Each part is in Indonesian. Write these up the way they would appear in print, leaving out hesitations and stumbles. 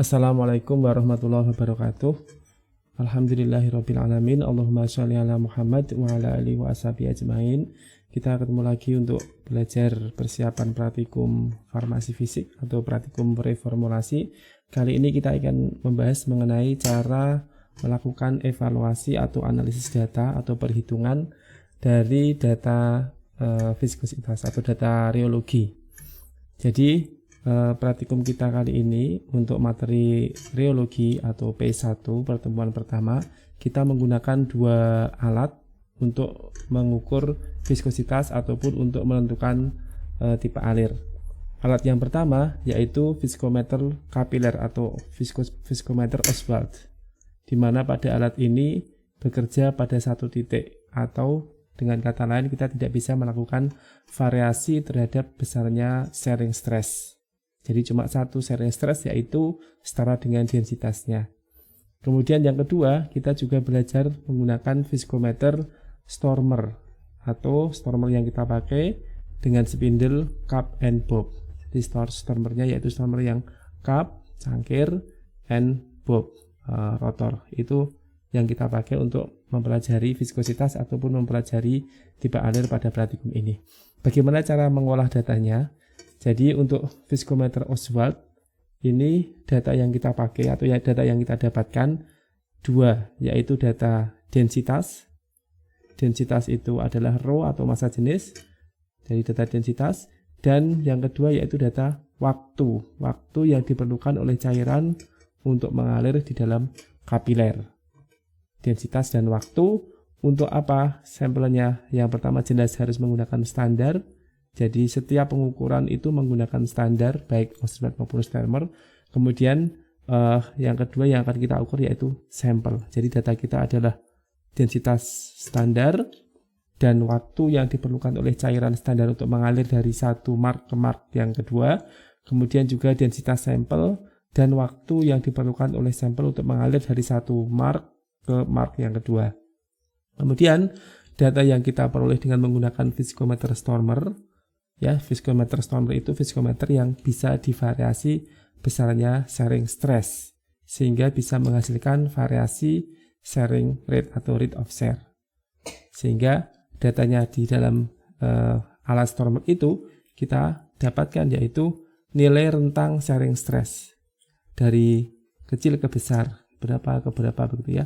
Assalamualaikum warahmatullahi wabarakatuh. Alhamdulillahirabbil alamin. Allahumma sholli ala Muhammad wa ala alihi wa ashabihi ajmain. Kita ketemu lagi untuk belajar persiapan praktikum farmasi fisik atau praktikum reformulasi. Kali ini kita akan membahas mengenai cara melakukan evaluasi atau analisis data atau perhitungan dari data viskositas atau data reologi. Jadi praktikum kita kali ini untuk materi reologi atau P1 pertemuan pertama, kita menggunakan dua alat untuk mengukur viskositas ataupun untuk menentukan tipe alir. Alat yang pertama yaitu viskometer kapiler atau viskometer Ostwald, di mana pada alat ini bekerja pada satu titik, atau dengan kata lain kita tidak bisa melakukan variasi terhadap besarnya sharing stress. Jadi cuma satu sharing stress, yaitu setara dengan densitasnya. Kemudian yang kedua, kita juga belajar menggunakan viskometer Stormer atau Stormer yang kita pakai dengan spindle cup and bob. Jadi Stormernya yaitu Stormer yang cup, cangkir, and bob, rotor. Itu yang kita pakai untuk mempelajari viskositas ataupun mempelajari tipe alir pada praktikum ini. Bagaimana cara mengolah datanya? Jadi untuk viskometer Ostwald ini data yang kita pakai atau data yang kita dapatkan dua, yaitu data densitas. Densitas itu adalah rho atau massa jenis dari data densitas, dan yang kedua yaitu data waktu yang diperlukan oleh cairan untuk mengalir di dalam kapiler. Densitas dan waktu untuk apa? Sampelnya yang pertama jelas harus menggunakan standar. Jadi setiap pengukuran itu menggunakan standar baik Ostwald maupun Stormer. Kemudian yang kedua yang akan kita ukur yaitu sampel. Jadi data kita adalah densitas standar dan waktu yang diperlukan oleh cairan standar untuk mengalir dari satu mark ke mark yang kedua. Kemudian juga densitas sampel dan waktu yang diperlukan oleh sampel untuk mengalir dari satu mark ke mark yang kedua. Kemudian data yang kita peroleh dengan menggunakan viskometer Stormer. Ya, viskometer Stormer itu viskometer yang bisa divariasi besarnya sharing stress sehingga bisa menghasilkan variasi sharing rate atau rate of share. Sehingga datanya di dalam alat Stormer itu kita dapatkan yaitu nilai rentang sharing stress dari kecil ke besar, berapa ke berapa begitu ya.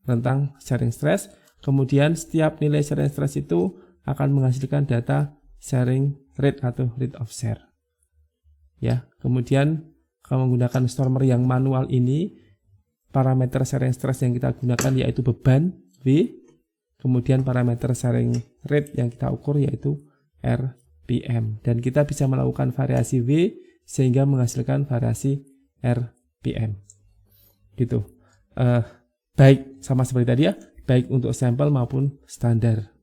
Rentang sharing stress. Kemudian setiap nilai sharing stress itu akan menghasilkan data sharing rate atau rate of share. Ya, kemudian kalau menggunakan Stormer yang manual ini, parameter sharing stress yang kita gunakan yaitu beban V, kemudian parameter sharing rate yang kita ukur yaitu RPM, dan kita bisa melakukan variasi V sehingga menghasilkan variasi RPM. Gitu. Baik sama seperti tadi ya, baik untuk sampel maupun standar.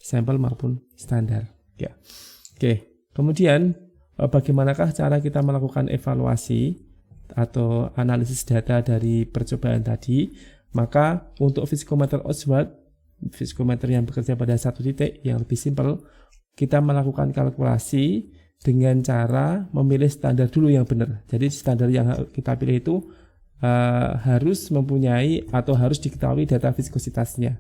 Sampel maupun standar. Ya. Oke, kemudian bagaimanakah cara kita melakukan evaluasi atau analisis data dari percobaan tadi? Maka untuk viskometer Ostwald, viskometer yang bekerja pada satu titik yang lebih simpel, kita melakukan kalkulasi dengan cara memilih standar dulu yang benar. Jadi standar yang kita pilih itu harus mempunyai atau harus diketahui data viskositasnya.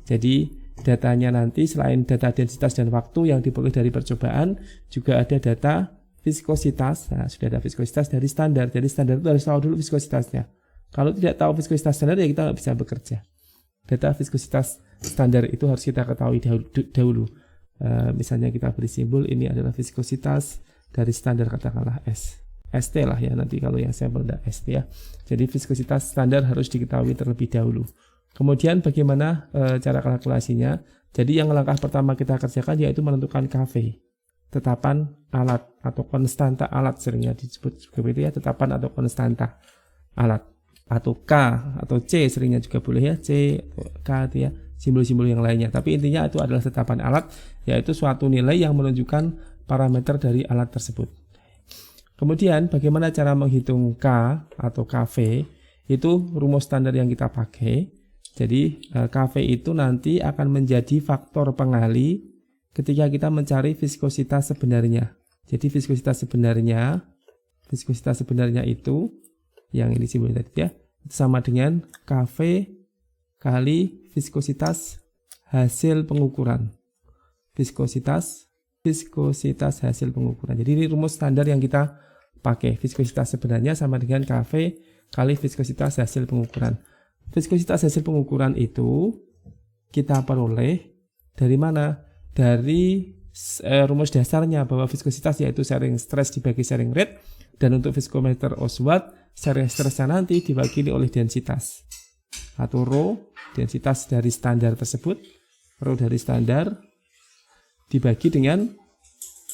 Jadi datanya nanti selain data densitas dan waktu yang diperoleh dari percobaan, juga ada data viskositas. Nah, sudah ada viskositas dari standar. Jadi standar itu harus tahu dulu viskositasnya. Kalau tidak tahu viskositas standar ya kita nggak bisa bekerja. Data viskositas standar itu harus kita ketahui dahulu. Misalnya kita beri simbol ini adalah viskositas dari standar, katakanlah S. ST lah ya, nanti kalau yang sampel ada ST ya. Jadi viskositas standar harus diketahui terlebih dahulu. Kemudian bagaimana cara kalkulasinya? Jadi yang langkah pertama kita kerjakan yaitu menentukan KV, tetapan alat atau konstanta alat, seringnya disebut seperti itu ya, tetapan atau konstanta alat, atau K atau C seringnya juga boleh ya, C atau K itu ya, simbol-simbol yang lainnya. Tapi intinya itu adalah tetapan alat, yaitu suatu nilai yang menunjukkan parameter dari alat tersebut. Kemudian bagaimana cara menghitung K atau KV? Itu rumus standar yang kita pakai. Jadi KV itu nanti akan menjadi faktor pengali ketika kita mencari viskositas sebenarnya. Jadi viskositas sebenarnya itu yang ini simbolnya tadi ya, itu sama dengan Kv kali viskositas hasil pengukuran. Viskositas hasil pengukuran. Jadi ini rumus standar yang kita pakai. Viskositas sebenarnya sama dengan Kv kali viskositas hasil pengukuran. Viskositas hasil pengukuran itu kita peroleh dari mana? Dari rumus dasarnya bahwa viskositas yaitu sharing stress dibagi sharing rate, dan untuk viskometer Oswald sharing stressnya nanti diwakili oleh densitas atau rho, densitas dari standar tersebut, rho dari standar dibagi dengan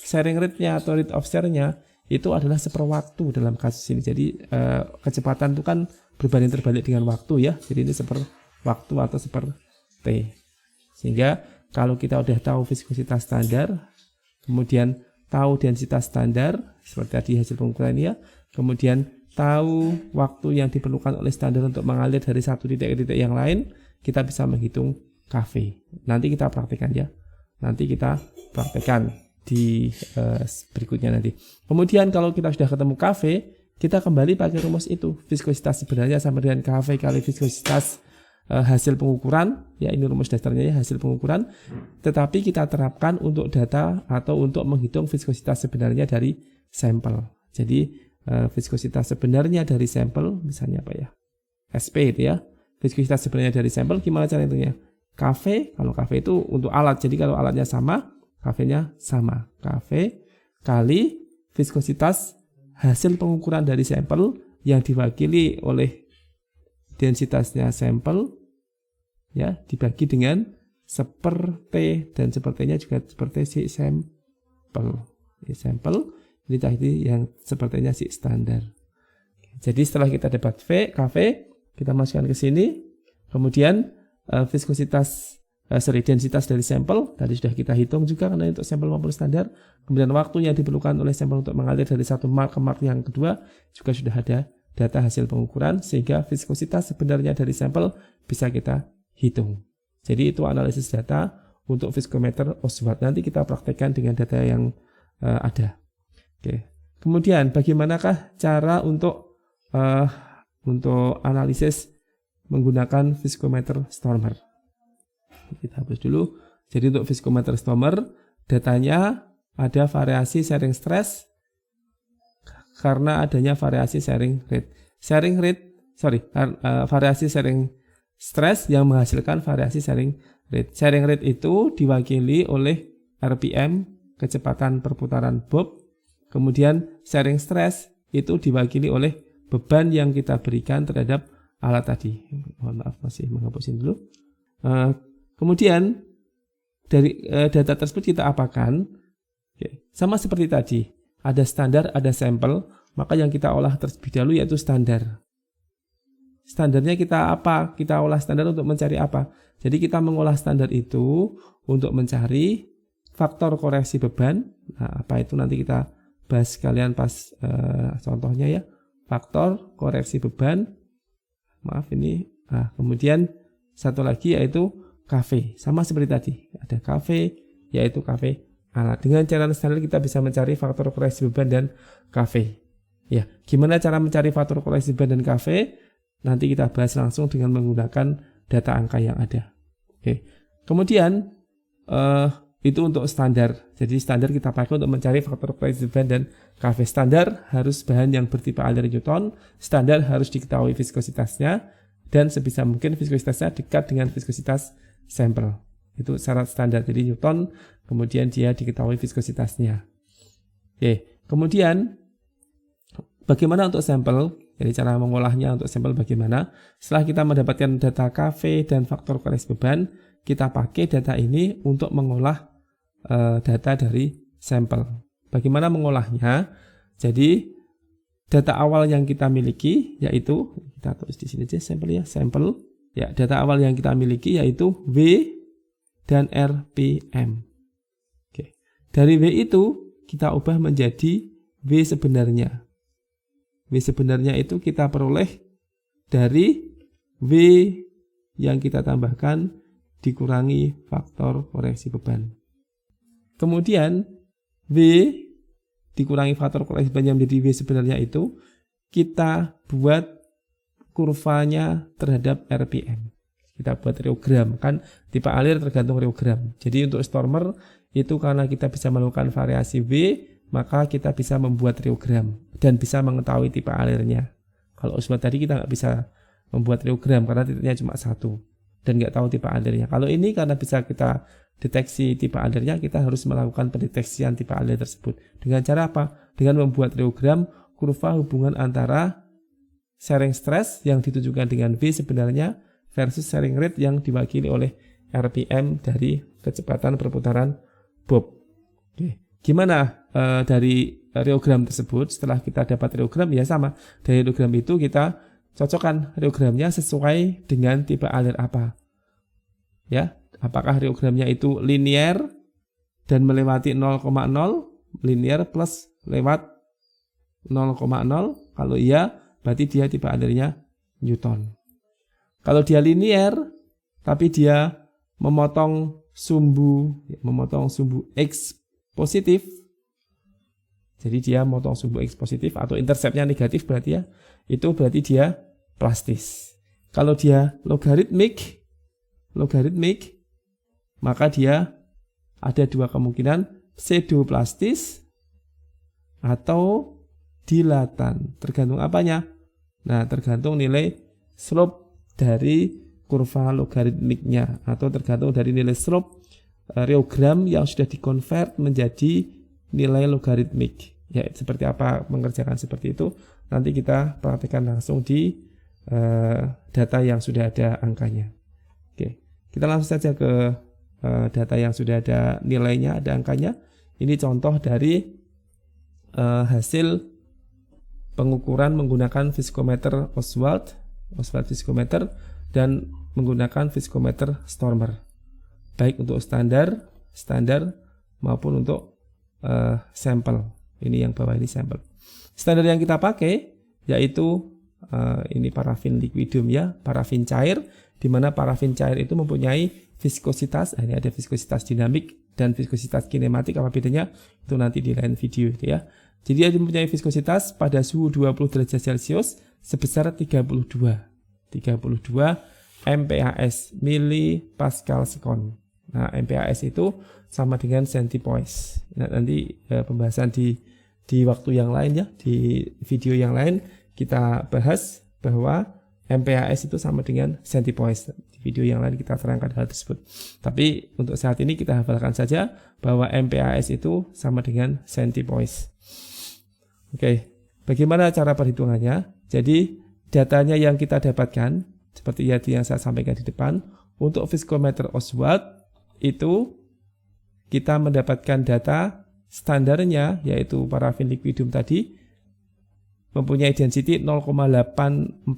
sharing rate-nya atau rate of share-nya itu adalah seperwaktu dalam kasus ini. Jadi kecepatan itu kan berbanding terbalik dengan waktu ya. Jadi ini seperwaktu atau seper T. Sehingga kalau kita udah tahu viskositas standar, kemudian tahu densitas standar seperti tadi hasil pengukuran ini ya, kemudian tahu waktu yang diperlukan oleh standar untuk mengalir dari satu titik ke titik yang lain, kita bisa menghitung Kv. Nanti kita praktekkan ya. Nanti kita praktekkan di berikutnya nanti. Kemudian kalau kita sudah ketemu Kv, kita kembali pakai rumus itu. Viskositas sebenarnya sama dengan Kv kali viskositas hasil pengukuran. Ya, ini rumus dasarnya ya, hasil pengukuran. Tetapi kita terapkan untuk data atau untuk menghitung viskositas sebenarnya dari sampel. Jadi viskositas sebenarnya dari sampel, misalnya apa ya? SP itu ya. Viskositas sebenarnya dari sampel gimana cara hitungnya? Kv, kalau Kv itu untuk alat. Jadi kalau alatnya sama, Kv-nya sama. Kv kali viskositas hasil pengukuran dari sampel yang diwakili oleh densitasnya sampel ya, dibagi dengan seper T, dan sepertinya juga seperti si sampel. Ini sampel, ini tadi yang sepertinya si standar. Jadi setelah kita dapat Kv, kita masukkan ke sini. Kemudian densitas dari sampel tadi sudah kita hitung juga karena untuk sampel maupun standar. Kemudian waktu yang diperlukan oleh sampel untuk mengalir dari satu mark ke mark yang kedua juga sudah ada data hasil pengukuran, sehingga viskositas sebenarnya dari sampel bisa kita hitung. Jadi itu analisis data untuk viskometer Oswald. Nanti kita praktekkan dengan data yang ada. Oke. Kemudian bagaimanakah cara untuk analisis menggunakan viskometer Stormer? Kita hapus dulu. Jadi untuk viskometer Stormer, datanya ada variasi sharing stress karena adanya variasi sharing rate. Variasi sharing stress yang menghasilkan variasi sharing rate. Sharing rate itu diwakili oleh RPM, kecepatan perputaran bob. Kemudian sharing stress itu diwakili oleh beban yang kita berikan terhadap alat tadi. Mohon maaf, masih menghapusin dulu. Kemudian dari data tersebut kita apakan? Sama seperti tadi, ada standar, ada sampel, maka yang kita olah terlebih dahulu yaitu standar. Standarnya kita apa? Kita olah standar untuk mencari apa? Jadi kita mengolah standar itu untuk mencari faktor koreksi beban. Nah, apa itu nanti kita bahas sekalian pas contohnya ya. Faktor koreksi beban. Maaf ini. Nah, kemudian satu lagi yaitu Kv. Sama seperti tadi. Ada Kv yaitu Kv alat. Dengan cara standar kita bisa mencari faktor koreksi beban dan Kv. Ya, gimana cara mencari faktor koreksi beban dan Kv? Nanti kita bahas langsung dengan menggunakan data angka yang ada. Oke. Kemudian itu untuk standar. Jadi standar kita pakai untuk mencari faktor koreksi beban dan Kv. Standar harus bahan yang bertipe aliran Newton. Standar harus diketahui viskositasnya, dan sebisa mungkin viskositasnya dekat dengan viskositas sampel. Itu syarat standar. Jadi Newton, kemudian dia diketahui viskositasnya. Oke. Kemudian bagaimana untuk sampel? Jadi cara mengolahnya untuk sampel bagaimana? Setelah kita mendapatkan data Kv dan faktor koreksi beban, kita pakai data ini untuk mengolah data dari sampel. Bagaimana mengolahnya? Jadi data awal yang kita miliki yaitu, kita tulis di sini aja sampel ya, sampel. Ya, data awal yang kita miliki yaitu V dan RPM. Oke. Dari V itu kita ubah menjadi V sebenarnya. V sebenarnya itu kita peroleh dari V yang kita tambahkan dikurangi faktor koreksi beban. Kemudian V dikurangi faktor koreksi beban yang menjadi V sebenarnya itu kita buat kurvanya terhadap RPM. Kita buat reogram, kan tipe alir tergantung reogram. Jadi untuk Stormer itu karena kita bisa melakukan variasi V, maka kita bisa membuat reogram dan bisa mengetahui tipe alirnya. Kalau Oswald tadi kita nggak bisa membuat reogram karena titiknya cuma satu dan nggak tahu tipe alirnya. Kalau ini karena bisa kita deteksi tipe alirnya, kita harus melakukan pendeteksian tipe alir tersebut. Dengan cara apa? Dengan membuat reogram kurva hubungan antara sharing stress yang ditujukan dengan V sebenarnya versus sharing rate yang diwakili oleh RPM dari kecepatan perputaran bob. Oke. Gimana dari reogram tersebut? Setelah kita dapat reogram, ya sama. Dari reogram itu kita cocokkan reogramnya sesuai dengan tipe alir apa. Ya, apakah reogramnya itu linear dan melewati 0,0, linear plus lewat 0,0? Kalau iya, berarti dia tipe alirnya Newton. Kalau dia linear, tapi dia memotong sumbu X positif, jadi dia memotong sumbu X positif atau interceptnya negatif berarti ya, itu berarti dia plastis. Kalau dia logaritmik, maka dia ada dua kemungkinan, pseudoplastis atau dilatan. Tergantung apanya? Nah, tergantung nilai slope dari kurva logaritmiknya atau tergantung dari nilai slope reogram yang sudah dikonvert menjadi nilai logaritmik. Ya, seperti apa mengerjakan seperti itu nanti kita praktekkan langsung di data yang sudah ada angkanya. Oke, kita langsung saja ke data yang sudah ada nilainya, ada angkanya. Ini contoh dari hasil pengukuran menggunakan viskometer Oswald viskometer dan menggunakan viskometer Stormer, baik untuk standar maupun untuk sampel. Ini yang bawah ini sampel. Standar yang kita pakai yaitu ini parafin liquidum ya, parafin cair, di mana parafin cair itu mempunyai viskositas, ini ada viskositas dinamik dan viskositas kinematik. Apa bedanya? Itu nanti di lain video itu ya. Jadi dia mempunyai viskositas pada suhu 20 derajat Celcius sebesar 32 MPAS, millipascal sekon. Nah, MPAS itu sama dengan centipoise. Nah, nanti pembahasan di waktu yang lain ya, di video yang lain kita bahas bahwa MPAS itu sama dengan centipoise. Di video yang lain kita terangkan hal tersebut. Tapi untuk saat ini kita hafalkan saja bahwa MPAS itu sama dengan centipoise. Oke, bagaimana cara perhitungannya? Jadi datanya yang kita dapatkan seperti yang saya sampaikan di depan, untuk viskometer Oswald itu kita mendapatkan data standarnya yaitu parafin liquidum tadi mempunyai density 0,8425,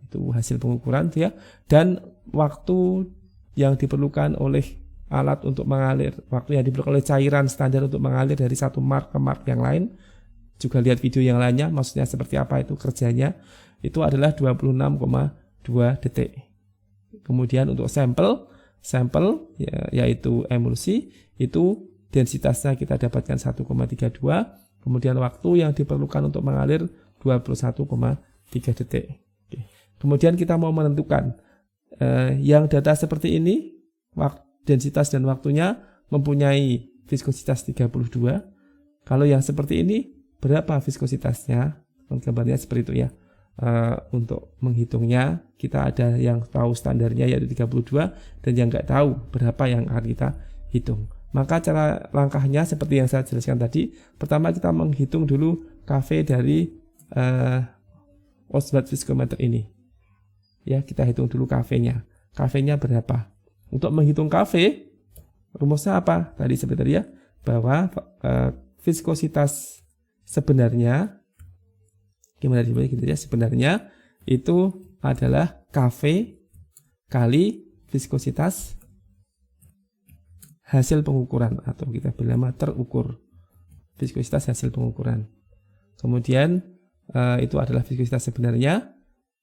itu hasil pengukuran ya, dan waktu yang diperlukan oleh alat untuk mengalir, waktu yang diperlukan oleh cairan standar untuk mengalir dari satu mark ke mark yang lain, juga lihat video yang lainnya, maksudnya seperti apa itu kerjanya, itu adalah 26,2 detik. Kemudian untuk sampel ya, yaitu emulsi, itu densitasnya kita dapatkan 1,32, kemudian waktu yang diperlukan untuk mengalir 21,3 detik. Oke. Kemudian kita mau menentukan yang data seperti ini, densitas dan waktunya mempunyai viskositas 32. Kalau yang seperti ini, berapa viskositasnya? Gambarnya seperti itu ya. Untuk menghitungnya kita ada yang tahu standarnya yaitu 32 dan yang nggak tahu berapa yang akan kita hitung. Maka cara langkahnya seperti yang saya jelaskan tadi. Pertama kita menghitung dulu KV dari Oswald viskometer ini. Ya, kita hitung dulu KV-nya. KV-nya berapa? Untuk menghitung KV, rumusnya apa? Tadi seperti tadi ya, bahwa viskositas sebenarnya gimana disebutnya gitu ya, sebenarnya itu adalah KV kali viskositas hasil pengukuran, atau kita bilang nama terukur, viskositas hasil pengukuran. Kemudian itu adalah viskositas sebenarnya,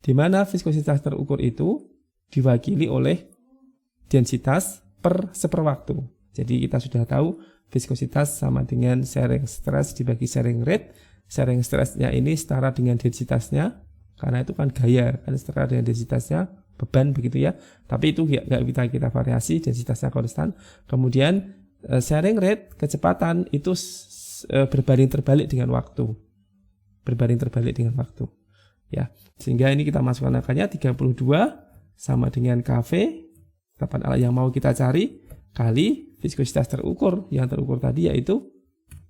di mana viskositas terukur itu diwakili oleh densitas per seperwaktu. Jadi kita sudah tahu viskositas sama dengan sharing stress dibagi sharing rate. Sharing stressnya ini setara dengan densitasnya, karena itu kan gaya, kan setara dengan densitasnya beban begitu ya. Tapi itu nggak kita variasi, densitasnya konstan. Kemudian sharing rate, kecepatan itu berbanding terbalik dengan waktu. Berbanding terbalik dengan waktu. Ya, sehingga ini kita masukkan angkanya 32 sama dengan KV, tetapan alat yang mau kita cari, kali viskositas terukur. Yang terukur tadi yaitu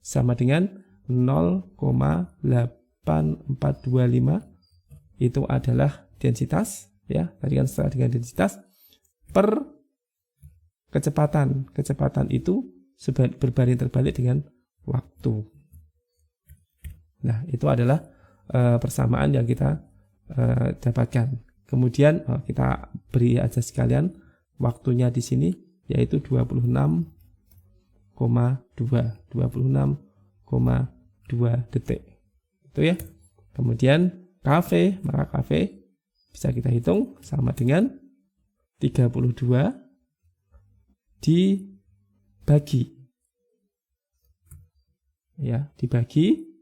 sama dengan 0,8425, itu adalah densitas, ya. Tadi kan setara dengan densitas per kecepatan. Kecepatan itu berbanding terbalik dengan waktu. Nah, itu adalah persamaan yang kita dapatkan. Kemudian kita beri aja sekalian waktunya di sini, yaitu 26,2 detik. Itu ya. Kemudian KV, maka KV bisa kita hitung sama dengan 32 dibagi, ya, dibagi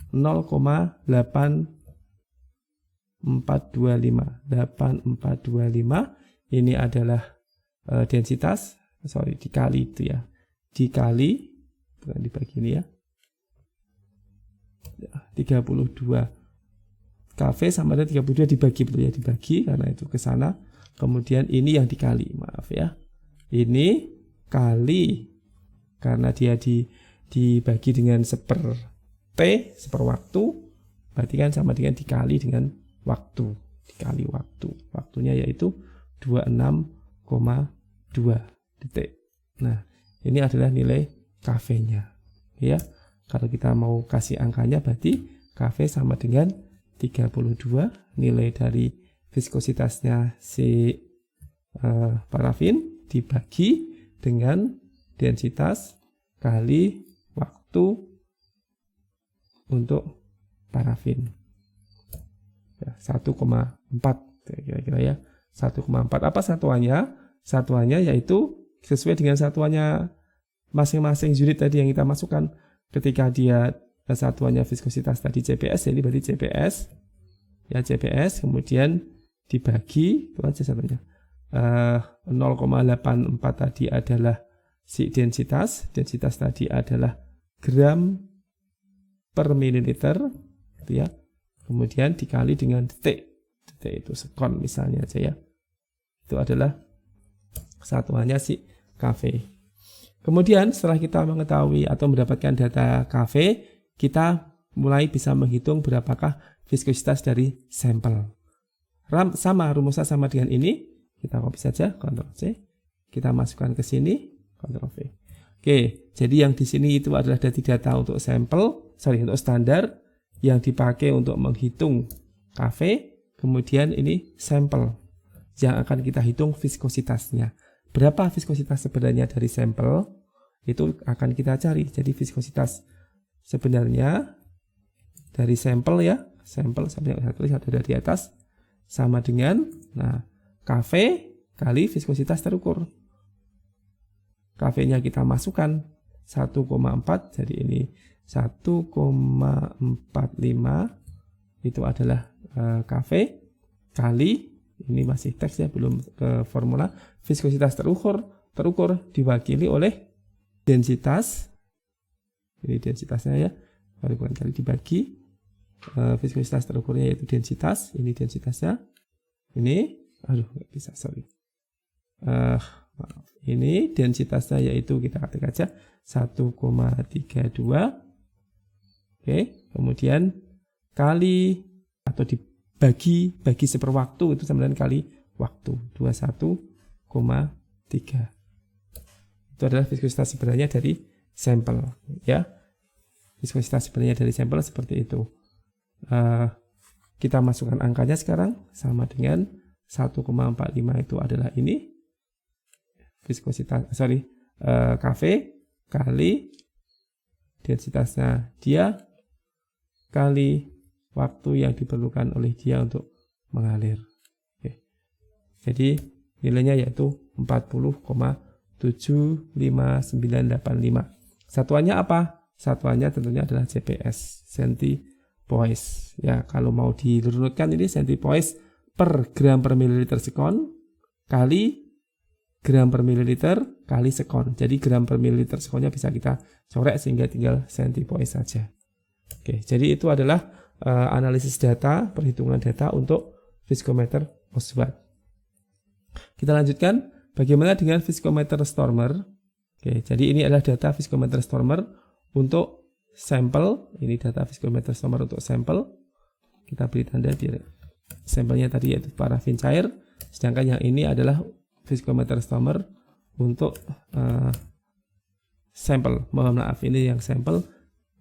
0,8425. Ini adalah densitas, dikali itu ya, dikali, bukan dibagi ini ya, 32 KV sama dengan 32 dibagi, betul ya, dibagi karena itu ke sana. Kemudian ini yang dikali, maaf ya, ini kali karena dia dibagi dengan seper T, seper waktu, berarti kan sama dengan dikali dengan waktu, dikali waktu. Waktunya yaitu 26,2 detik. Nah, ini adalah nilai KV-nya. Ya, kalau kita mau kasih angkanya berarti KV sama dengan 32 nilai dari viskositasnya si parafin dibagi dengan densitas kali waktu untuk parafin. Ya, 1,4 kira-kira ya. 1,4. Apa satuannya? Satuannya yaitu sesuai dengan satuannya masing-masing unit tadi yang kita masukkan. Ketika dia satuannya viskositas tadi CPS, jadi berarti CPS, ya CPS, kemudian dibagi, itu aja satunya. 0,84 tadi adalah si densitas tadi adalah gram per mililiter, gitu ya. Kemudian dikali dengan detik itu sekon misalnya aja ya. Itu adalah satuannya si KV. Kemudian setelah kita mengetahui atau mendapatkan data KV, kita mulai bisa menghitung berapakah viskositas dari sampel. Sama, rumusnya sama dengan ini. Kita copy saja, Ctrl C. Kita masukkan ke sini, Ctrl V. Oke, jadi yang di sini itu adalah data untuk sampel, untuk standar yang dipakai untuk menghitung KV. Kemudian ini sampel yang akan kita hitung viskositasnya. Berapa viskositas sebenarnya dari sampel? Itu akan kita cari. Jadi viskositas sebenarnya dari sampel ya, sampel sampai yang saya tulis ada di atas sama dengan, nah, KV kali viskositas terukur. KV-nya kita masukkan 1,4, jadi ini 1,45 itu adalah KV kali, ini masih teks ya, belum ke formula, viskositas terukur diwakili oleh densitas, ini densitasnya ya, bukan kali dibagi, viskositas terukurnya yaitu densitas, ini densitasnya, ini, nggak bisa, ini densitasnya yaitu kita ketik aja 1,32. Oke, kemudian kali atau dibagi seper waktu itu sama dengan kali waktu 21,3. Itu adalah viskositas sebenarnya dari sampel ya. Viskositas sebenarnya dari sampel seperti itu. Kita masukkan angkanya sekarang sama dengan 1,45 itu adalah ini viskositas, KV kali densitasnya dia kali waktu yang diperlukan oleh dia untuk mengalir. Oke. Jadi nilainya yaitu 40,75985. Satuannya apa? Satuannya tentunya adalah CPS, cm poise. Ya, kalau mau dirunutkan ini centipoise per gram per mililiter sekon kali gram per mililiter kali sekon. Jadi gram per mililiter sekonnya bisa kita coret sehingga tinggal centipoise saja. Oke, jadi itu adalah analisis data, perhitungan data untuk viskometer Oswald. Kita lanjutkan, bagaimana dengan viskometer Stormer? Oke, jadi ini adalah data viskometer Stormer untuk sampel. Ini data viskometer Stormer untuk sampel. Kita beri tanda biar sampelnya tadi yaitu parafin cair, sedangkan yang ini adalah viskometer Stormer untuk sampel. Mohon maaf, ini yang sampel,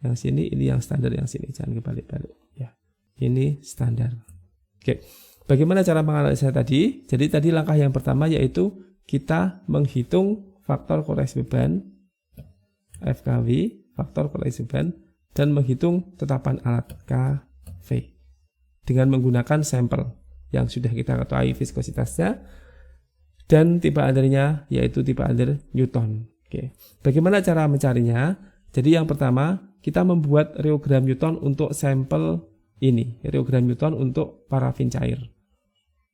yang sini ini yang standar, yang sini jangan kebalik-balik ya. Ini standar. Oke. Bagaimana cara menganalisa tadi? Jadi tadi langkah yang pertama yaitu kita menghitung faktor koreksi beban FKW, faktor koreksi beban, dan menghitung tetapan alat KV dengan menggunakan sampel yang sudah kita ketahui viskositasnya dan tipe undernya yaitu tipe under Newton. Oke. Bagaimana cara mencarinya? Jadi yang pertama kita membuat reogram Newton untuk sampel ini, reogram Newton untuk parafin cair.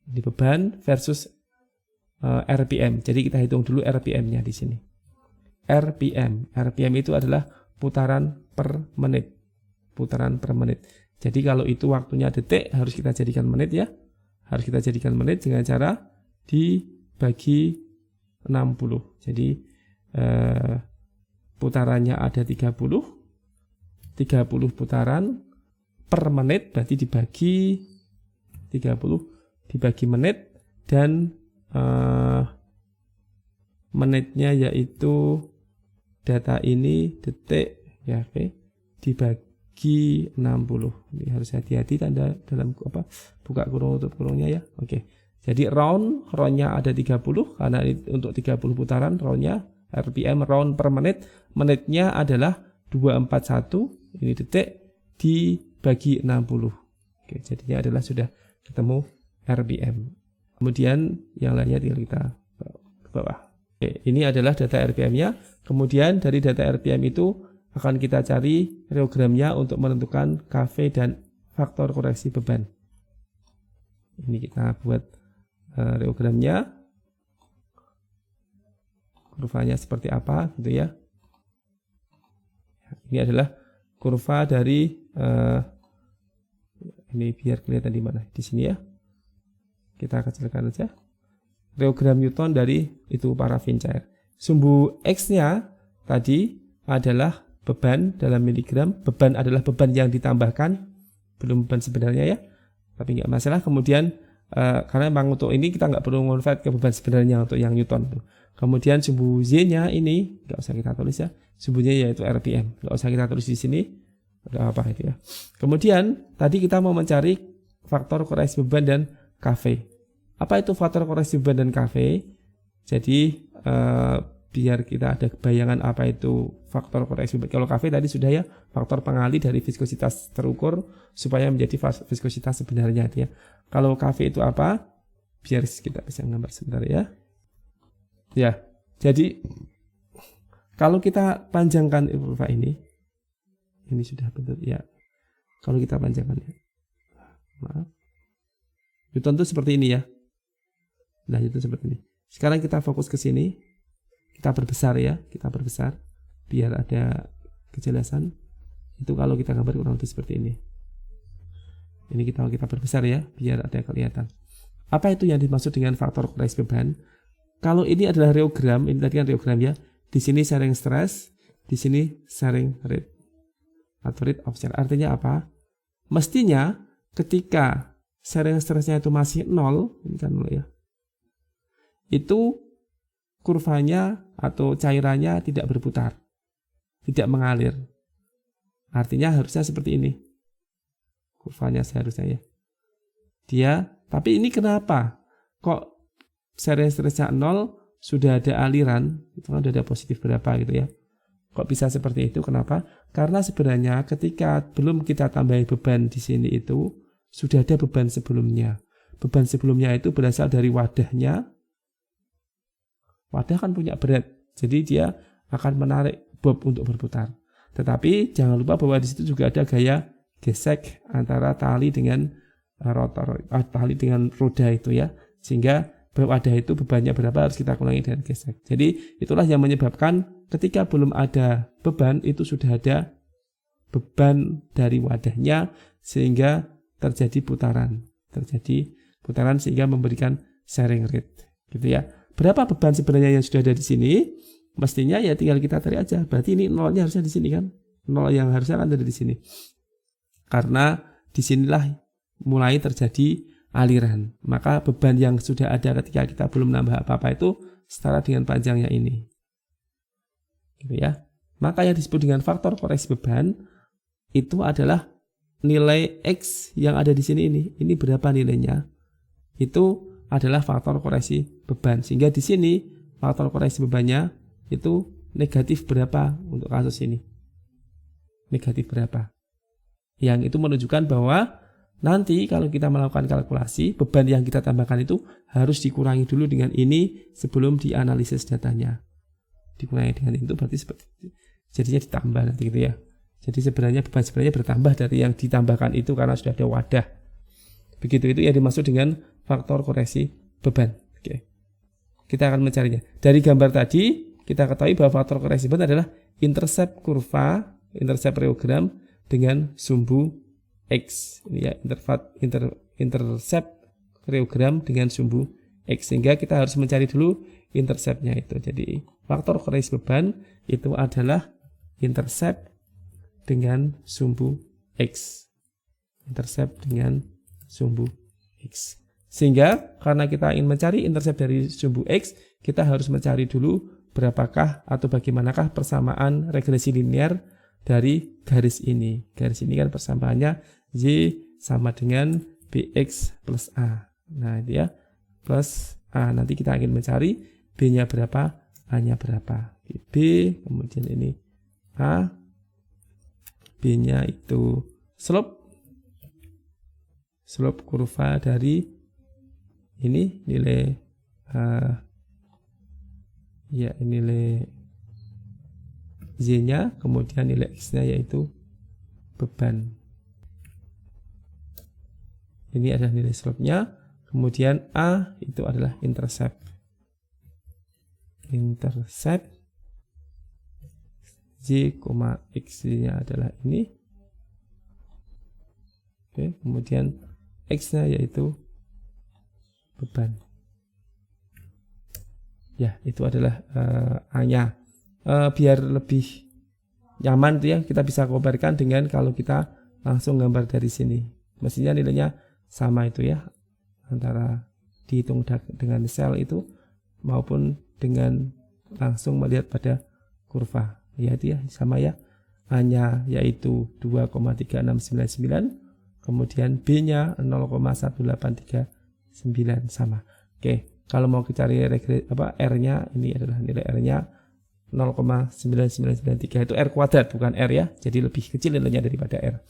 Ini beban versus RPM. Jadi kita hitung dulu RPM-nya di sini. RPM itu adalah putaran per menit. Putaran per menit. Jadi kalau itu waktunya detik harus kita jadikan menit ya. Harus kita jadikan menit dengan cara dibagi 60. Jadi putarannya ada 30 putaran per menit, berarti dibagi 30 dibagi menit, dan menitnya yaitu data ini detik ya, oke, dibagi 60. Ini harus hati-hati tanda dalam buka kurung tutup kurungnya ya. Oke. Jadi roundnya ada 30 karena untuk 30 putaran roundnya RPM round per menit. Menitnya adalah 241, ini detik dibagi 60. Oke, jadinya adalah sudah ketemu RPM. Kemudian yang lainnya tinggal kita ke bawah. Oke, ini adalah data RPM-nya. Kemudian dari data RPM itu akan kita cari reogramnya untuk menentukan KV dan faktor koreksi beban. Ini kita buat reogramnya. Kurvanya seperti apa gitu ya. Ini adalah kurva dari ini biar kelihatan di mana, di sini ya. Kita kecilkan aja. Reogram Newton dari itu parafin cair. Sumbu X-nya tadi adalah beban dalam miligram. Beban adalah beban yang ditambahkan, belum beban sebenarnya ya. Tapi nggak masalah. Kemudian karena memang untuk ini kita nggak perlu convert ke beban sebenarnya untuk yang Newton. Kemudian sumbu Z-nya ini nggak usah kita tulis ya. Sumbunya yaitu RPM. Nggak usah kita tulis di sini. Udah apa itu ya. Kemudian tadi kita mau mencari faktor koreksi beban dan KV. Apa itu faktor koreksi beban dan KV? Jadi biar kita ada bayangan apa itu faktor koreksi beban. Kalau KV tadi sudah ya, faktor pengali dari viskositas terukur supaya menjadi viskositas sebenarnya ya. Kalau KV itu apa? Biar kita bisa gambar sebentar ya. Ya, jadi kalau kita panjangkan kurva ini sudah bentuk ya. Kalau kita panjangkan ya, maaf, Newton itu seperti ini ya. Nah, itu seperti ini. Sekarang kita fokus ke sini. Kita perbesar ya, kita perbesar biar ada kejelasan. Itu kalau kita gambar kurang lebih seperti ini. Ini kita perbesar ya, biar ada kelihatan. Apa itu yang dimaksud dengan faktor koreksi beban? Kalau ini adalah reogram, ini tadi kan reogram ya. Di sini sharing stress, di sini sharing rate atau rate of share. Artinya apa? Mestinya ketika sharing stressnya itu masih 0, ini kan 0 ya. Itu kurvanya atau cairannya tidak berputar, tidak mengalir. Artinya harusnya seperti ini. Kurvanya seharusnya ya. Tapi ini kenapa? Kok sharing stressnya 0 sudah ada aliran, itu kan sudah ada positif berapa gitu ya. Kok bisa seperti itu? Kenapa? Karena sebenarnya ketika belum kita tambahin beban di sini itu sudah ada beban sebelumnya. Beban sebelumnya itu berasal dari wadahnya. Wadah kan punya berat, jadi dia akan menarik bob untuk berputar. Tetapi jangan lupa bahwa di situ juga ada gaya gesek antara tali dengan rotor, tali dengan roda itu ya, sehingga wadah itu bebannya berapa harus kita kurangi dengan gesek. Jadi itulah yang menyebabkan ketika belum ada beban itu sudah ada beban dari wadahnya sehingga terjadi putaran sehingga memberikan sharing rate gitu ya. Berapa beban sebenarnya yang sudah ada di sini? Mestinya ya tinggal kita tarik aja. Berarti ini nolnya harusnya di sini kan? Nol yang harusnya kan ada di sini. Karena disinilah mulai terjadi aliran. Maka beban yang sudah ada ketika kita belum nambah apa-apa itu setara dengan panjangnya ini. Gitu ya. Maka yang disebut dengan faktor koreksi beban itu adalah nilai X yang ada di sini ini. Ini berapa nilainya? Itu adalah faktor koreksi beban. Sehingga di sini faktor koreksi bebannya itu negatif berapa untuk kasus ini? Negatif berapa? Yang itu menunjukkan bahwa nanti kalau kita melakukan kalkulasi, beban yang kita tambahkan itu harus dikurangi dulu dengan ini sebelum dianalisis datanya. Dikurangi dengan itu berarti seperti itu. Jadinya ditambah nanti gitu ya. Jadi sebenarnya beban sebenarnya bertambah dari yang ditambahkan itu karena sudah ada wadah. Begitu itu yang dimaksud dengan faktor koreksi beban. Oke. Kita akan mencarinya. Dari gambar tadi kita ketahui bahwa faktor koreksi beban adalah intercept kurva, intercept reogram dengan sumbu X. Ini ya, intercept reogram dengan sumbu X. Sehingga kita harus mencari dulu interceptnya itu. Jadi faktor koreksi beban itu adalah intercept dengan sumbu X. Intercept dengan sumbu X. Sehingga karena kita ingin mencari intercept dari sumbu X, kita harus mencari dulu berapakah atau bagaimanakah persamaan regresi linear dari garis ini. Garis ini kan persamaannya Y sama dengan BX plus A. Nah itu ya, plus A. Nanti kita ingin mencari B-nya berapa, A-nya berapa. B, kemudian ini A, B-nya itu slope kurva dari ini nilai nilai Z-nya, kemudian nilai X-nya yaitu beban. Ini adalah nilai slope-nya, kemudian A itu adalah intercept. Z, X-nya adalah ini. Oke, kemudian X-nya yaitu beban. Ya, itu adalah A-nya. Biar lebih nyaman tuh ya, kita bisa kobarkan dengan kalau kita langsung gambar dari sini. Mestinya nilainya sama itu ya, antara dihitung dengan sel itu maupun dengan langsung melihat pada kurva. Ya itu ya, sama ya. A-nya yaitu 2,3699, kemudian B-nya 0,1839 sama. Oke, kalau mau kita cari R-nya, ini adalah nilai R-nya 0,9993, itu R kuadrat bukan R ya. Jadi lebih kecil nilainya daripada R.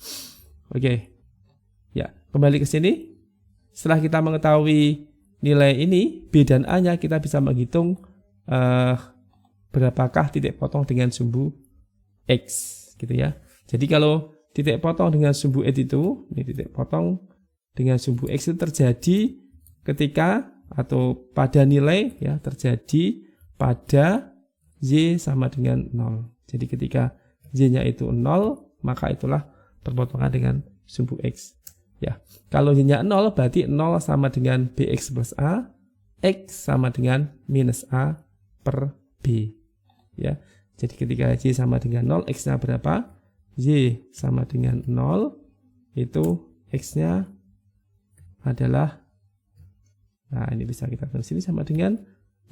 Oke. Ya, kembali ke sini. Setelah kita mengetahui nilai ini B dan A-nya, kita bisa menghitung berapakah titik potong dengan sumbu X gitu ya. Jadi kalau titik potong dengan sumbu X itu, ini titik potong dengan sumbu X itu terjadi ketika atau pada nilai ya, terjadi pada Y sama dengan 0. Jadi ketika Y-nya itu 0, maka itulah perpotongan dengan sumbu X. Ya, kalau Y-nya 0 berarti 0 sama dengan BX plus A, X sama dengan minus A per B. Ya, jadi ketika Y sama dengan 0, X-nya berapa? Y sama dengan 0, itu X-nya adalah, nah ini bisa kita tulis sini sama dengan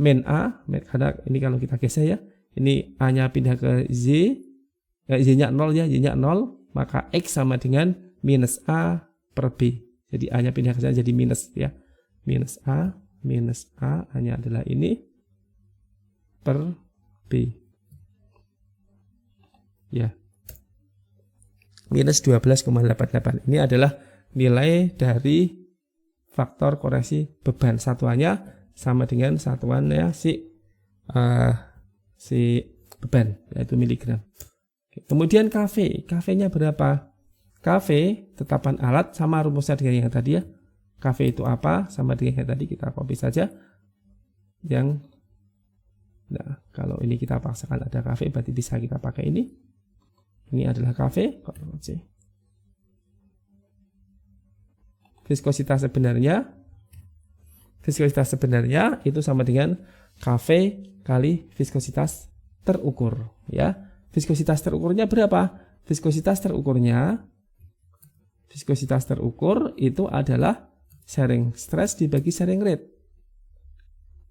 min A, karena ini kalau kita geser ya, ini A-nya pindah ke Y, Y-nya 0 ya, Y-nya 0, maka X sama dengan minus A per B. Jadi A-nya pindah ke sana jadi minus ya, minus A, A-nya adalah ini, per B. Ya, minus 12,88. Ini adalah nilai dari faktor koreksi beban. Satuannya sama dengan satuannya si beban, yaitu miligram. Kemudian KV-nya berapa? KV tetapan alat sama rumusnya dengan yang tadi ya. KV itu apa? Sama dengan yang tadi, kita copy saja. Nah, kalau ini kita paksakan ada KV, berarti bisa kita pakai ini. Ini adalah KV, Ctrl C. Viskositas sebenarnya itu sama dengan KV kali viskositas terukur, ya. Viskositas terukurnya berapa? Viskositas terukur itu adalah sharing stress dibagi sharing rate.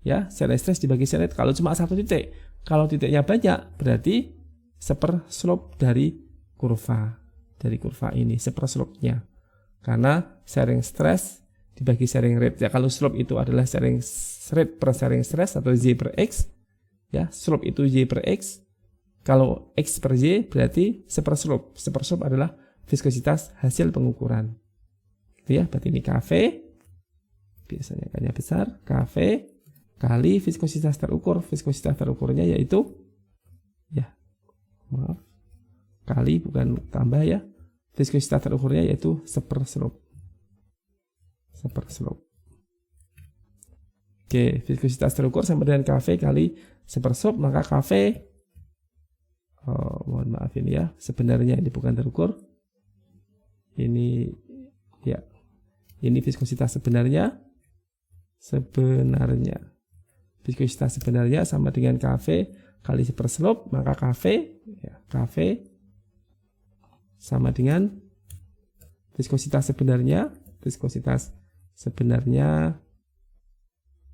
Ya, sharing stress dibagi sharing rate. Kalau cuma satu titik, kalau titiknya banyak, berarti seper slope dari kurva ini, seper slope-nya. Karena sharing stress dibagi sharing rate. Ya, kalau slope itu adalah sharing rate per sharing stress atau Y per X, ya, slope itu Y per X. Kalau X per Y berarti seper slope. Seper slope adalah viskositas hasil pengukuran. Gitu ya, berarti ini KV, biasanya kayaknya besar, KV kali viskositas terukur. Viskositas terukurnya yaitu, ya, maaf, kali bukan tambah ya. Viskositas terukurnya yaitu seper slope. Oke, viskositas terukur sama dengan KV kali seper slope, maka KV, mohon maaf ini ya, sebenarnya ini bukan terukur. Ini ya, ini viskositas sebenarnya. Viskositas sebenarnya sama dengan KV kali seper slope, maka KV, ya, KV sama dengan viskositas sebenarnya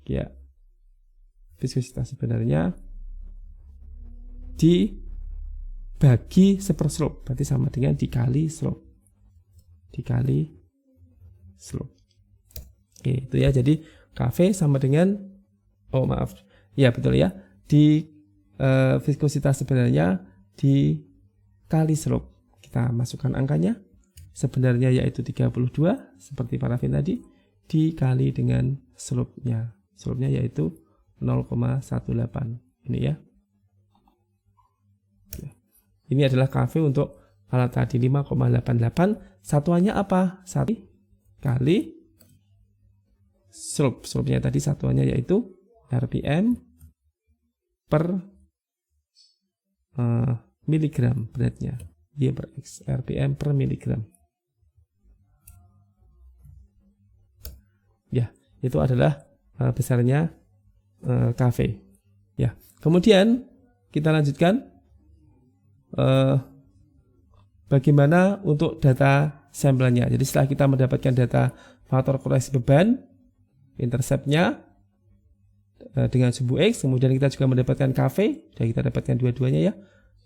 ya, viskositas sebenarnya dibagi seper slope, berarti sama dengan dikali slope. Oke, itu ya, jadi KV sama dengan, ya betul ya, di viskositas sebenarnya dikali slope. Kita masukkan angkanya, sebenarnya yaitu 32 seperti parafin tadi, dikali dengan slope-nya. Slope-nya yaitu 0,18. Ini ya. Ini adalah KV untuk alat tadi 5,88. Satuannya apa? 1 kali slope. Slope-nya tadi satuannya yaitu RPM per miligram beratnya. Y per X, RPM per miligram. Ya, itu adalah besarnya KV. Ya, kemudian kita lanjutkan bagaimana untuk data sampelnya. Jadi setelah kita mendapatkan data faktor koreksi beban, interceptnya dengan sumbu X, kemudian kita juga mendapatkan KV, dan kita dapatkan dua-duanya ya.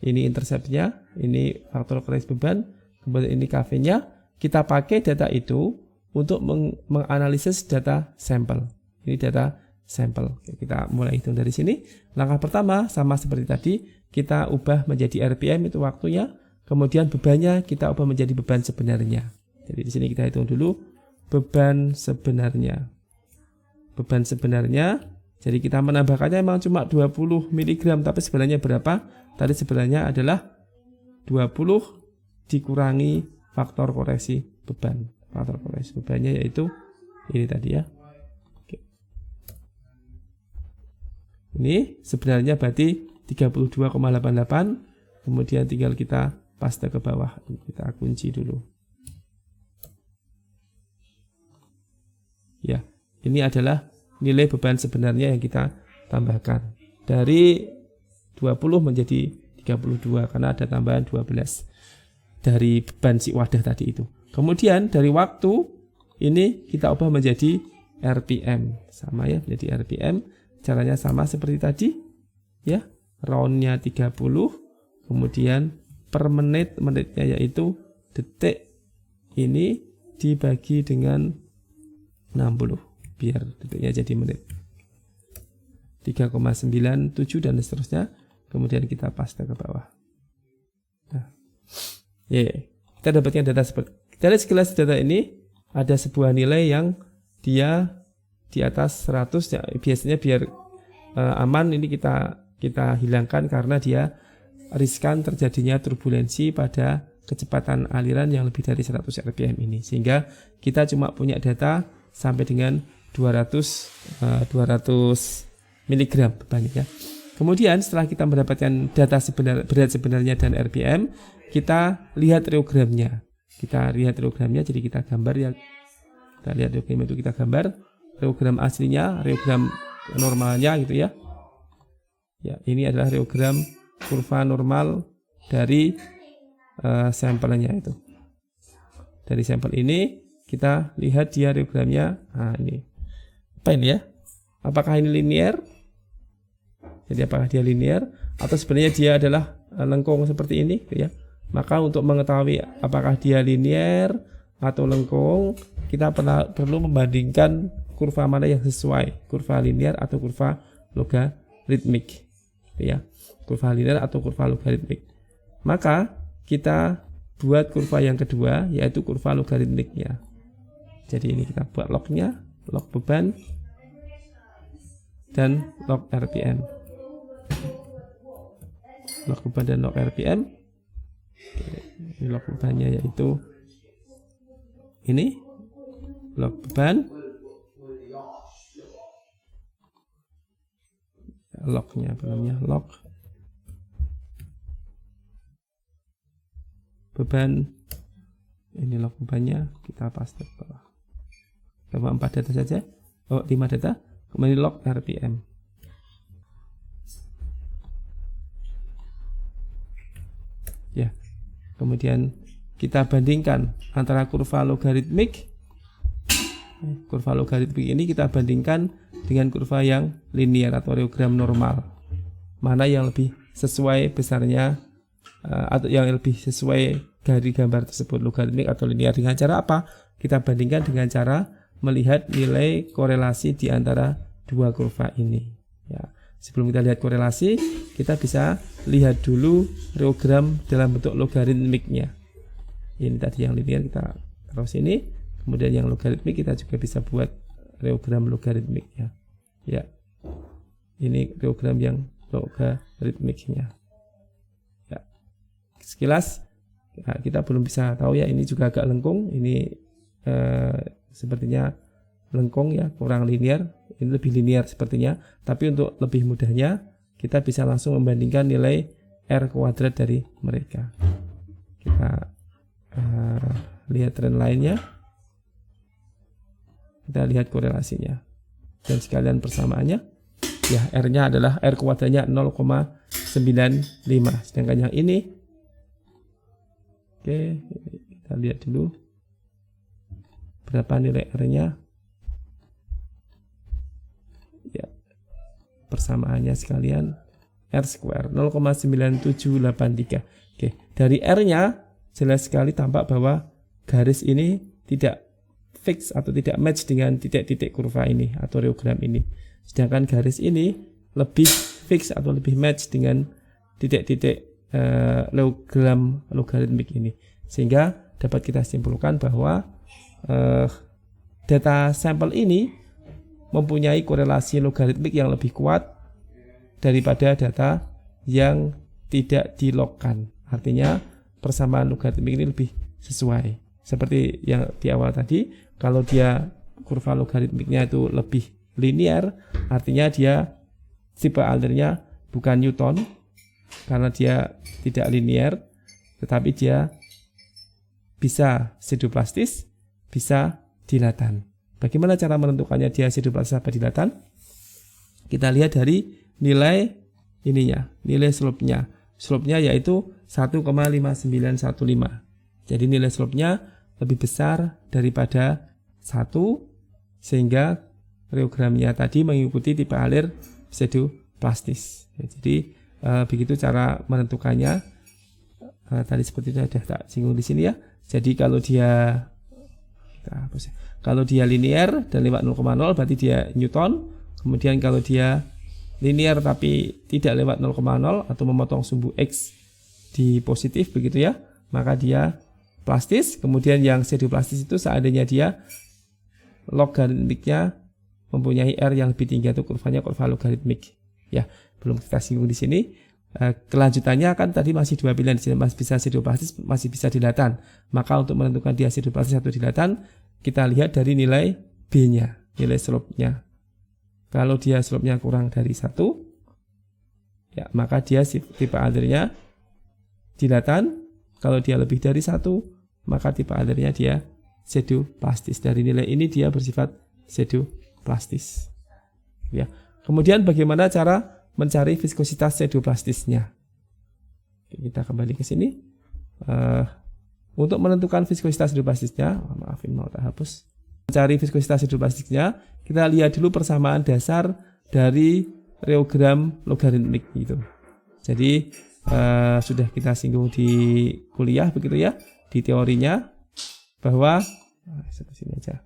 Ini interceptnya, ini faktor koreksi beban, kemudian ini KV-nya. Kita pakai data itu untuk menganalisis data sampel. Ini data sampel. Oke, kita mulai hitung dari sini. Langkah pertama sama seperti tadi, kita ubah menjadi RPM itu waktunya, kemudian bebannya kita ubah menjadi beban sebenarnya. Jadi di sini kita hitung dulu beban sebenarnya. Beban sebenarnya, jadi kita menambahkannya memang cuma 20 mg, tapi sebenarnya berapa? Tadi sebenarnya adalah 20 dikurangi faktor koreksi beban. Faktor koreksi bebannya yaitu ini tadi ya. Oke. Ini sebenarnya berarti 32,88. Kemudian tinggal kita paste ke bawah. Kita kunci dulu. Ya, ini adalah nilai beban sebenarnya yang kita tambahkan. Dari 20 menjadi 32 karena ada tambahan 12 dari beban si wadah tadi itu. Kemudian dari waktu ini kita ubah menjadi RPM. Sama ya, menjadi RPM. Caranya sama seperti tadi. Ya, roundnya 30. Kemudian per menit, menitnya yaitu detik. Ini dibagi dengan 60. Biar detiknya jadi menit. 3,97 dan seterusnya. Kemudian kita paste ke bawah. Nah, kita dapatkan data seperti dari sekilas data ini ada sebuah nilai yang dia di atas 100 ya, biasanya biar aman ini kita hilangkan karena dia riskan terjadinya turbulensi pada kecepatan aliran yang lebih dari 100 rpm ini, sehingga kita cuma punya data sampai dengan 200 mg bebannya ya. Kemudian setelah kita mendapatkan data berat sebenarnya dan rpm, kita lihat reogramnya. Jadi kita gambar ya. Kita lihat reogram itu, kita gambar reogram aslinya, reogram normalnya gitu ya. Ya, ini adalah reogram kurva normal dari sampelnya itu. Dari sampel ini kita lihat dia reogramnya. Nah, ini. Apa ini ya? Apakah ini linear? Jadi apakah dia linear atau sebenarnya dia adalah lengkung seperti ini gitu ya. Maka untuk mengetahui apakah dia linear atau lengkung, kita perlu membandingkan kurva mana yang sesuai, kurva linear atau kurva logaritmik gitu ya. Kurva linear atau kurva logaritmik. Maka kita buat kurva yang kedua, yaitu kurva logaritmiknya. Jadi ini kita buat lognya, log beban dan log rpm. Log beban dan log rpm. Ini log bebannya yaitu ini log beban, lognya apa namanya, log beban. Ini log bebannya kita paste ke bawah. Coba 4 data saja, 5 data, kemudian log rpm. Ya, kemudian kita bandingkan antara kurva logaritmik ini kita bandingkan dengan kurva yang linear atau reogram normal. Mana yang lebih sesuai besarnya atau yang lebih sesuai dari gambar tersebut, logaritmik atau linear. Dengan cara apa? Kita bandingkan dengan cara melihat nilai korelasi di antara dua kurva ini. Ya. Sebelum kita lihat korelasi, kita bisa lihat dulu reogram dalam bentuk logaritmiknya. Ini tadi yang linear kita taruh sini, kemudian yang logaritmik kita juga bisa buat reogram logaritmiknya. Ya, ini reogram yang logaritmiknya. Ya, sekilas kita belum bisa tahu ya, ini juga agak lengkung. Ini sepertinya lengkung ya, kurang linear. Ini lebih linear sepertinya, tapi untuk lebih mudahnya kita bisa langsung membandingkan nilai R kuadrat dari mereka. Kita lihat tren lainnya, kita lihat korelasinya dan sekalian persamaannya. Ya, R-nya adalah R kuadratnya 0,95, sedangkan yang ini, oke, kita lihat dulu berapa nilai R-nya. Ya, persamaannya sekalian R square 0,9783. Oke, dari R-nya jelas sekali tampak bahwa garis ini tidak fix atau tidak match dengan titik-titik kurva ini atau reogram ini. Sedangkan garis ini lebih fix atau lebih match dengan titik-titik reogram logaritmik ini. Sehingga dapat kita simpulkan bahwa data sampel ini mempunyai korelasi logaritmik yang lebih kuat daripada data yang tidak dilogkan. Artinya persamaan logaritmik ini lebih sesuai. Seperti yang di awal tadi, kalau dia kurva logaritmiknya itu lebih linear, artinya dia tipe alirnya bukan Newton karena dia tidak linear, tetapi dia bisa pseudoplastis, bisa dilatan. Bagaimana cara menentukannya dia pseudoplastis apa dilatan? Kita lihat dari nilai ininya, nilai slope-nya. Slope-nya yaitu 1,5915. Jadi nilai slope-nya lebih besar daripada 1, sehingga reogramnya tadi mengikuti tipe alir pseudoplastis. Ya, jadi begitu cara menentukannya. Tadi seperti itu sudah tak singgung di sini ya. Jadi kalau dia linear dan lewat 0,0 berarti dia Newton. Kemudian kalau dia linear tapi tidak lewat 0,0 atau memotong sumbu X di positif begitu ya, maka dia plastis. Kemudian yang pseudoplastis itu seandainya dia logaritmiknya mempunyai R yang lebih tinggi atau kurvanya kurva logaritmik. Ya, belum kita singgung di sini. Kelanjutannya kan tadi masih dua pilihan, masih bisa sideroplastis, masih bisa dilatan. Maka untuk menentukan dia sideroplastis atau dilatan, kita lihat dari nilai B-nya, nilai slope-nya. Kalau dia slope-nya kurang dari 1, ya maka dia tipe alirnya dilatan. Kalau dia lebih dari 1, maka tipe alirnya dia pseudoplastis. Dari nilai ini dia bersifat pseudoplastis. Ya. Kemudian bagaimana cara mencari viskositas pseudoplastisnya? Kita kembali ke sini. Untuk menentukan viskositas pseudoplastisnya, maafin mau tak hapus. Mencari viskositas pseudoplastisnya, kita lihat dulu persamaan dasar dari reogram logaritmik gitu. Jadi sudah kita singgung di kuliah begitu ya, di teorinya bahwa seperti ini aja.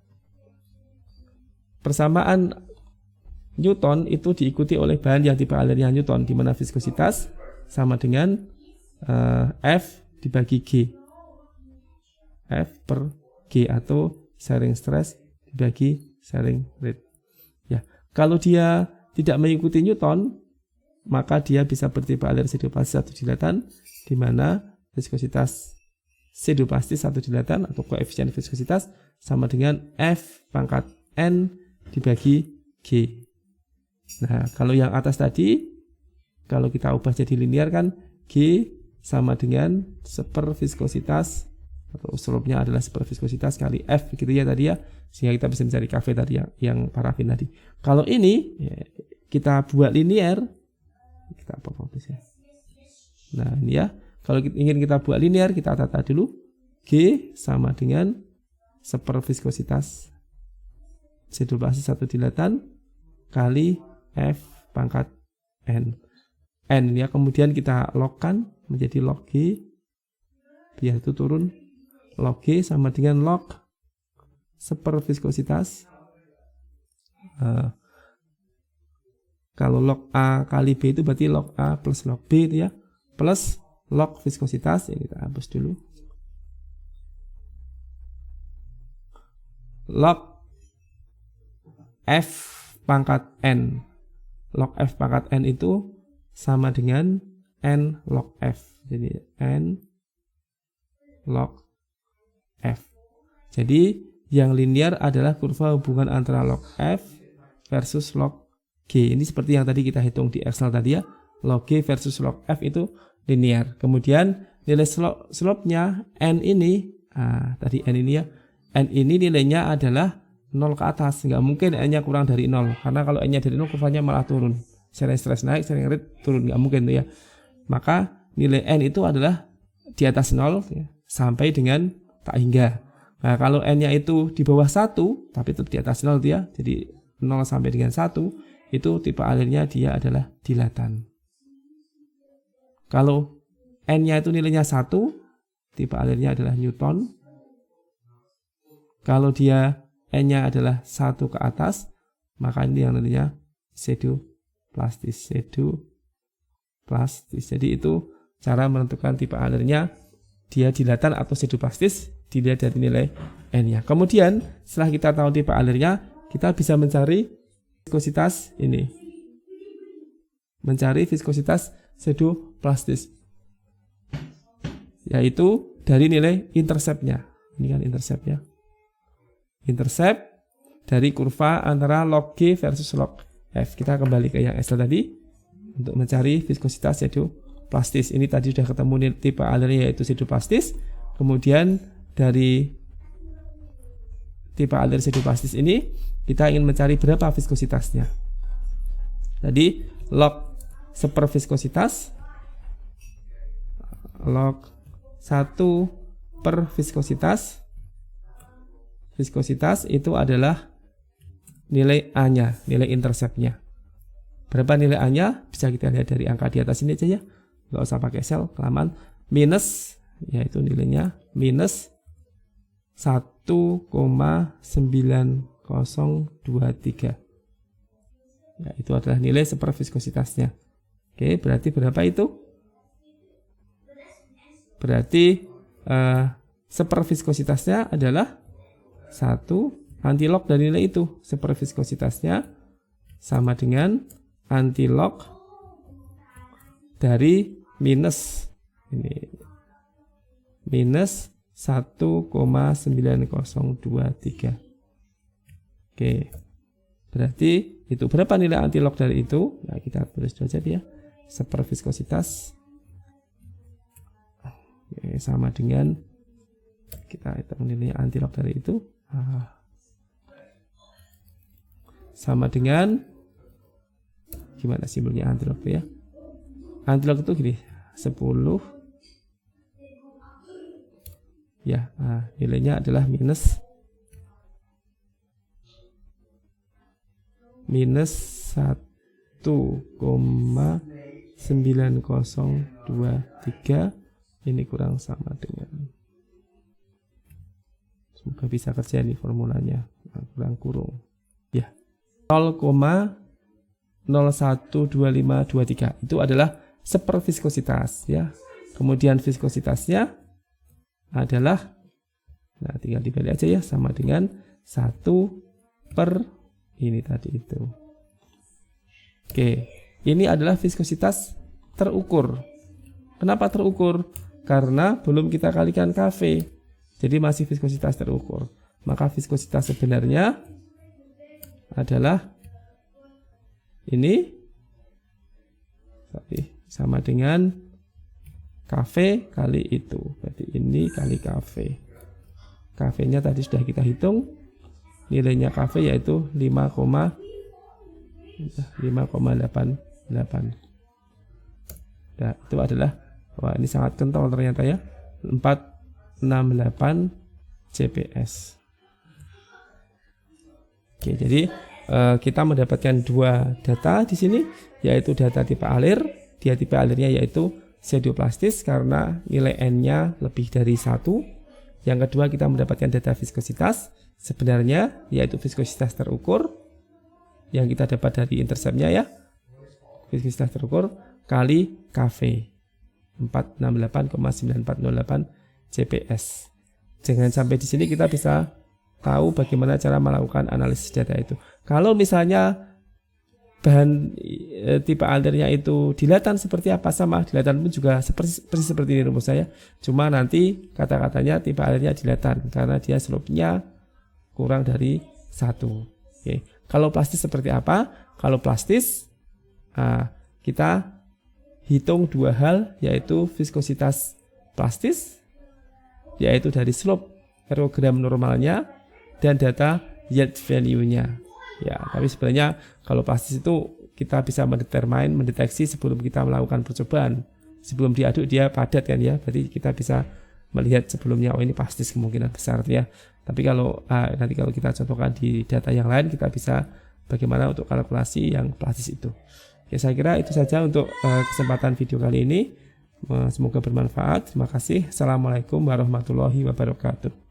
Persamaan Newton itu diikuti oleh bahan yang tipe alirnya Newton, di mana viskositas sama dengan F dibagi G. F per G atau sharing stress dibagi sharing rate. Ya, kalau dia tidak mengikuti Newton, maka dia bisa bertipe alir pseudoplastis atau dilatan, di mana viskositas pseudoplastis atau dilatan atau koefisien viskositas sama dengan F pangkat N dibagi G. Nah, kalau yang atas tadi, kalau kita ubah jadi linear kan, G sama dengan seperviskositas atau slope-nya adalah seperviskositas kali F gitu ya tadi ya, sehingga kita bisa mencari KV tadi yang parafin tadi. Kalau ini ya, kita buat linear, kita apa-apa ya. Nah ini ya, kalau ingin kita buat linear, kita tata dulu. G sama dengan seperviskositas pseudoplastis atau dilatan kali F pangkat N. N ya, kemudian kita logkan menjadi log G, biar itu turun. Log G sama dengan log seperviskositas. Kalau log A kali B itu berarti log A plus log B itu ya, plus log viskositas. Ini kita hapus dulu. Log F pangkat N. Log F pangkat N itu sama dengan N log F. Jadi N log F. Jadi yang linear adalah kurva hubungan antara log F versus log G. Ini seperti yang tadi kita hitung di Excel tadi ya. Log G versus log F itu linear. Kemudian nilai slope-nya N ini, tadi N ini ya. N ini nilainya adalah 0 ke atas. Nggak mungkin N-nya kurang dari 0. Karena kalau N-nya dari 0, kurvanya malah turun. Sharing stress naik, sharing rate turun. Nggak mungkin tuh ya. Maka nilai N itu adalah di atas 0 ya, sampai dengan tak hingga. Nah, kalau N-nya itu di bawah 1, tapi tetap di atas 0 dia, jadi 0 sampai dengan 1, itu tipe alirnya dia adalah dilatan. Kalau N-nya itu nilainya 1, tipe alirnya adalah Newton. Kalau dia N-nya adalah 1 ke atas, maka ini yang nilainya pseudoplastis. Jadi itu cara menentukan tipe alirnya, dia dilatan atau pseudoplastis, dilihat dari nilai N-nya. Kemudian setelah kita tahu tipe alirnya, kita bisa mencari viskositas ini. Mencari viskositas pseudoplastis. Yaitu dari nilai intercept-nya. Ini kan intercept-nya. Intercept dari kurva antara log G versus log F. Kita kembali ke yang Excel tadi untuk mencari viskositas pseudoplastis. Ini tadi sudah ketemu tipe alirnya yaitu pseudoplastis. Kemudian dari tipe alir pseudoplastis ini kita ingin mencari berapa viskositasnya. Jadi log seperviskositas, log 1 per viskositas. Viskositas itu adalah nilai A-nya, nilai intercept-nya. Berapa nilai A-nya? Bisa kita lihat dari angka di atas ini aja ya. Nggak usah pakai sel, kelamaan. Minus, yaitu nilainya minus 1,9023. Ya, itu adalah nilai seperviskositasnya. Oke, berarti berapa itu? Berarti seperviskositasnya adalah 1, antilog dari nilai itu. Seperviskositasnya sama dengan antilog dari minus ini minus 1,9023. Oke, berarti itu berapa nilai antilog dari itu? Nah, kita tulis dulu aja ya. Superviskositas sama dengan, kita hitung nilai antilog dari itu sama dengan, gimana simbolnya antilog itu ya? Antilog itu gini, 10 ya, nilainya adalah minus 1,9023. Ini kurang sama dengan, semoga bisa kerja nih formulanya, kurang kurung ya, 0,012523 itu adalah superviskositas ya. Kemudian viskositasnya adalah, nah tinggal dibalik aja ya, sama dengan 1 per ini tadi itu. Oke, ini adalah viskositas terukur. Kenapa terukur? Karena belum kita kalikan Kv, jadi masih viskositas terukur. Maka viskositas sebenarnya adalah ini sama dengan Kv kali itu. Berarti ini kali Kv. Kv-nya tadi sudah kita hitung. Nilainya Kv yaitu 5,88. Nah, itu adalah, wah ini sangat kental ternyata ya, 468 CPS. Oke, jadi kita mendapatkan dua data di sini, yaitu data tipe alir. Dia tipe alirnya yaitu pseudoplastis karena nilai N-nya lebih dari 1. Yang kedua, kita mendapatkan data viskositas sebenarnya, yaitu viskositas terukur yang kita dapat dari interceptnya ya, viskositas terukur kali Kv 468,9408 CPS. Jangan sampai di sini kita bisa tahu bagaimana cara melakukan analisis data itu. Kalau misalnya bahan tipe alirnya itu dilatan seperti apa, sama dilatan pun juga persis seperti ini rumus saya. Cuma nanti kata-katanya tipe alirnya dilatan karena dia slope-nya kurang dari 1. Oke. Kalau plastis seperti apa? Kalau plastis kita hitung dua hal, yaitu viskositas plastis, yaitu dari slope aerogram normalnya dan data yield value-nya. Ya, tapi sebenarnya kalau plastis itu kita bisa mendeteksi sebelum kita melakukan percobaan. Sebelum diaduk dia padat kan ya, berarti kita bisa melihat sebelumnya, oh ini plastis kemungkinan besar ya. Tapi kalau nanti kalau kita contohkan di data yang lain, kita bisa bagaimana untuk kalkulasi yang plastis itu. Ya, saya kira itu saja untuk kesempatan video kali ini. Semoga bermanfaat. Terima kasih. Assalamualaikum warahmatullahi wabarakatuh.